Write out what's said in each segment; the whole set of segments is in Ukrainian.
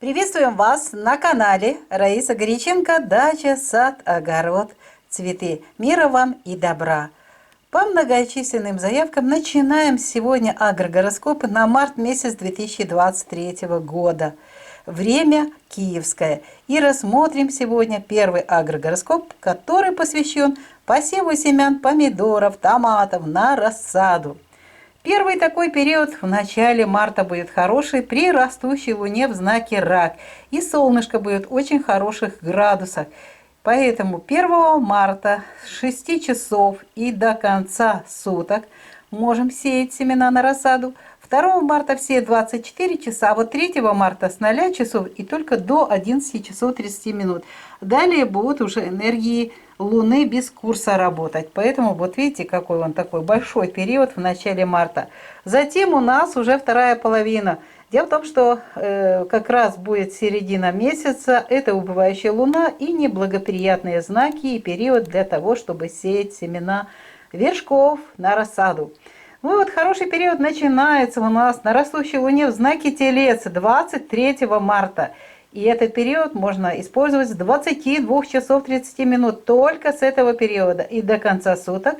Приветствуем вас на канале Раиса Горяченко «Дача, сад, огород, цветы». Мира вам и добра! По многочисленным заявкам начинаем сегодня агрогороскоп на март месяц 2023 года. Время киевское. И рассмотрим сегодня первый агрогороскоп, который посвящен посеву семян помидоров, томатов на рассаду. Первый такой период в начале марта будет хороший при растущей луне в знаке Рак. И солнышко будет в очень хороших градусах. Поэтому 1 марта с 6 часов и до конца суток можем сеять семена на рассаду. 2 марта все 24 часа, а вот 3 марта с 0 часов и только до 11 часов 30 минут. Далее будут уже энергии Луны без курса работать. Поэтому вот видите, какой он такой большой период в начале марта. Затем у нас уже вторая половина. Дело в том, что как раз будет середина месяца, это убывающая Луна и неблагоприятные знаки и период для того, чтобы сеять семена вершков на рассаду. Ну вот хороший период начинается у нас на растущей Луне в знаке Телец 23 марта. И этот период можно использовать с 22 часов 30 минут, только с этого периода и до конца суток.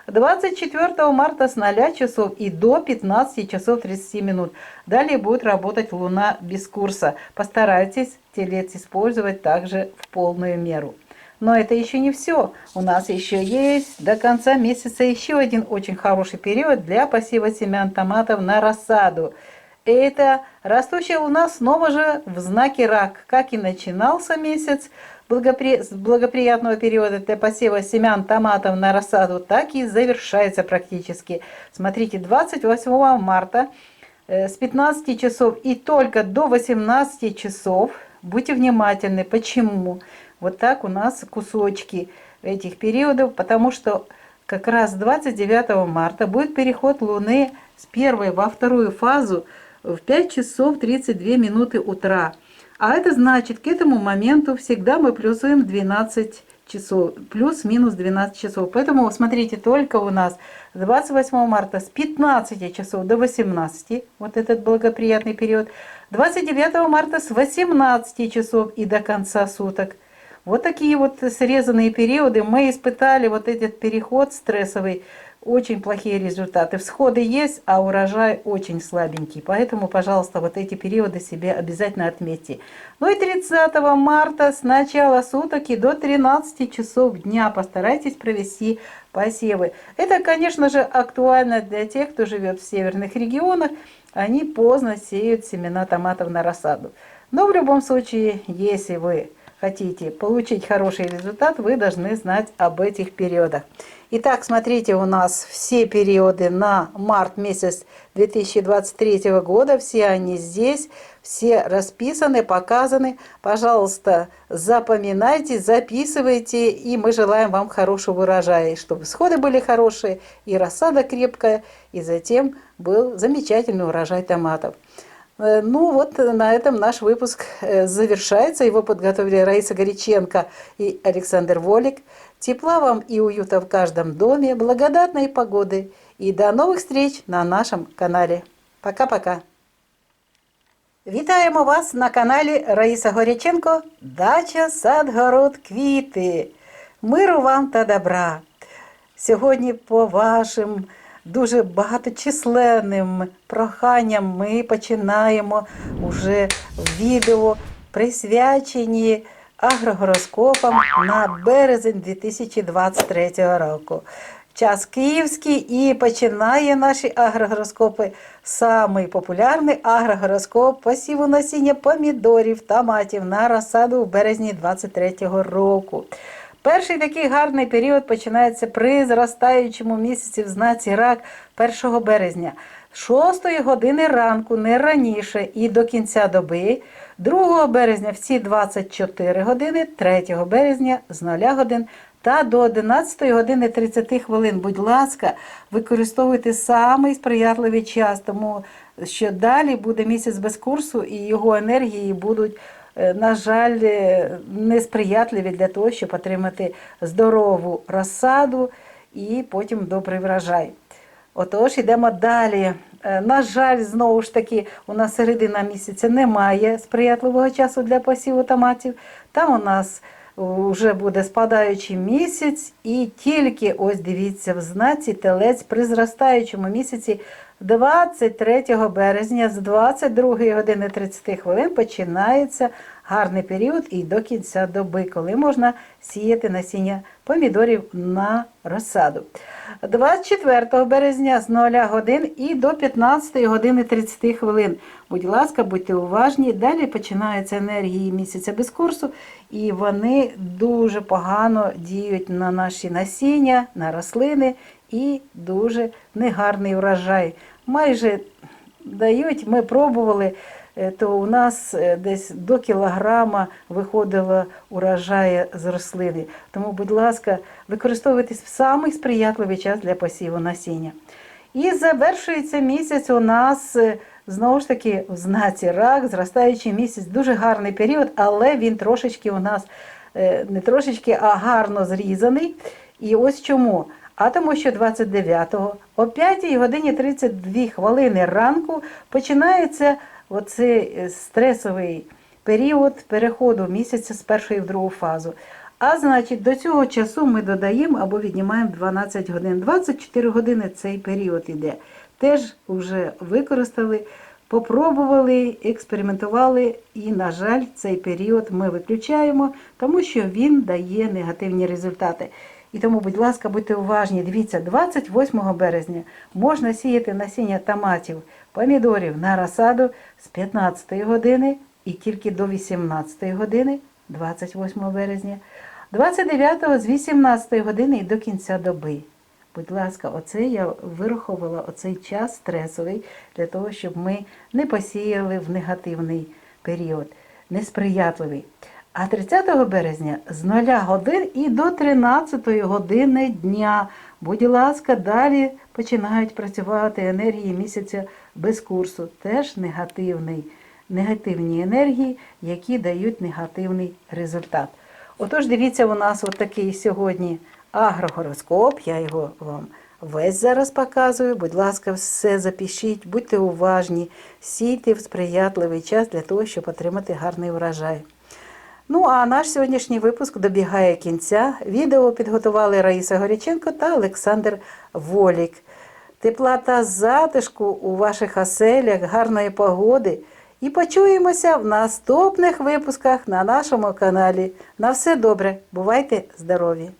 24 марта с 0 часов и до 15 часов 30 минут. Далее будет работать Луна без курса. Постарайтесь Телец использовать также в полную меру. Но это еще не все. У нас еще есть до конца месяца еще один очень хороший период для посева семян томатов на рассаду. Это растущая Луна снова же в знаке Рак. Как и начинался месяц с благоприятного периода для посева семян томатов на рассаду, так и завершается практически. Смотрите, 28 марта с 15 часов и только до 18 часов. Будьте внимательны. Почему? Вот так у нас кусочки этих периодов, потому что как раз 29 марта будет переход Луны с первой во вторую фазу в 5 часов 32 минуты утра. А это значит, к этому моменту всегда мы плюсуем 12 часов, плюс-минус 12 часов. Поэтому, смотрите, только у нас 28 марта с 15 часов до 18, вот этот благоприятный период, 29 марта с 18 часов и до конца суток. Вот такие вот срезанные периоды. Мы испытали вот этот переход стрессовый. Очень плохие результаты. Всходы есть, а урожай очень слабенький. Поэтому, пожалуйста, вот эти периоды себе обязательно отметьте. Ну и 30 марта с начала суток и до 13 часов дня постарайтесь провести посевы. Это, конечно же, актуально для тех, кто живет в северных регионах. Они поздно сеют семена томатов на рассаду. Но в любом случае, если вы хотите получить хороший результат, вы должны знать об этих периодах. Итак, смотрите, у нас все периоды на март месяц 2023 года, все они здесь, все расписаны, показаны. Пожалуйста, запоминайте, записывайте, и мы желаем вам хорошего урожая, чтобы всходы были хорошие, и рассада крепкая, и затем был замечательный урожай томатов. Ну вот на этом наш выпуск завершается. Его подготовили Раиса Горяченко и Александр Волик. Тепла вам и уюта в каждом доме, благодатной погоды. И до новых встреч на нашем канале. Пока-пока. Вітаємо вас на каналі Раїса Горяченко «Дача, сад, город, квіти». Миру вам та добра. Сьогодні по вашим дуже багаточисленним проханням ми починаємо вже відео, присвячені агрогороскопам на березень 2023 року. Час київський, і починає наші агрогороскопи самий популярний агрогороскоп посіву насіння помідорів, томатів на розсаду у березні 2023 року. Перший такий гарний період починається при зростаючому місяці в знаці Рак 1 березня. 6 години ранку, не раніше, і до кінця доби. 2 березня всі 24 години, 3 березня з 0 годин та до 11 години 30 хвилин. Будь ласка, використовуйте самий сприятливий час, тому що далі буде місяць без курсу і його енергії будуть, на жаль, несприятливі для того, щоб отримати здорову розсаду і потім добрий врожай. Отож, йдемо далі. На жаль, знову ж таки, у нас середина місяця немає сприятливого часу для посіву томатів. Там у нас вже буде спадаючий місяць, і тільки, ось дивіться, в знаці Телець при зростаючому місяці 23 березня з 22 години 30 хвилин починається гарний період і до кінця доби, коли можна сіяти насіння помідорів на розсаду. 24 березня з 0 годин і до 15 години 30 хвилин. Будь ласка, будьте уважні. Далі починаються енергії місяця без курсу, і вони дуже погано діють на наші насіння, на рослини і дуже негарний врожай. Майже дають, ми пробували, то у нас десь до кілограма виходило урожаю з рослини. Тому, будь ласка, використовуйте в самий сприятливий час для посіву насіння. І завершується місяць у нас, знову ж таки, в знаці Рак, зростаючий місяць, дуже гарний період, але він трошечки у нас, не трошечки, а гарно зрізаний. І ось чому. А тому що 29-го о 5 годині 32 хвилини ранку починається оцей стресовий період переходу місяця з першої в другу фазу. А значить, до цього часу ми додаємо або віднімаємо 12 годин. 24 години цей період іде. Теж вже використали, попробували, експериментували і, на жаль, цей період ми виключаємо, тому що він дає негативні результати. І тому, будь ласка, будьте уважні. Дивіться, 28 березня можна сіяти насіння томатів, помідорів на розсаду з 15 години і тільки до 18 години, 28 березня. 29-го з 18 години і до кінця доби. Будь ласка, оце я вирахувала, оцей час стресовий, для того, щоб ми не посіяли в негативний період, несприятливий. А 30 березня з 0 годин і до 13 години дня. Будь ласка, далі починають працювати енергії місяця без курсу. Теж негативні енергії, які дають негативний результат. Отож, дивіться, у нас отакий сьогодні агрогороскоп. Я його вам весь зараз показую. Будь ласка, все запишіть, будьте уважні, сійте в сприятливий час для того, щоб отримати гарний врожай. Ну, а наш сьогоднішній випуск добігає кінця. Відео підготували Раїса Горяченко та Олександр Волік. Тепла та затишку у ваших оселях, гарної погоди. І почуємося в наступних випусках на нашому каналі. На все добре, бувайте здорові!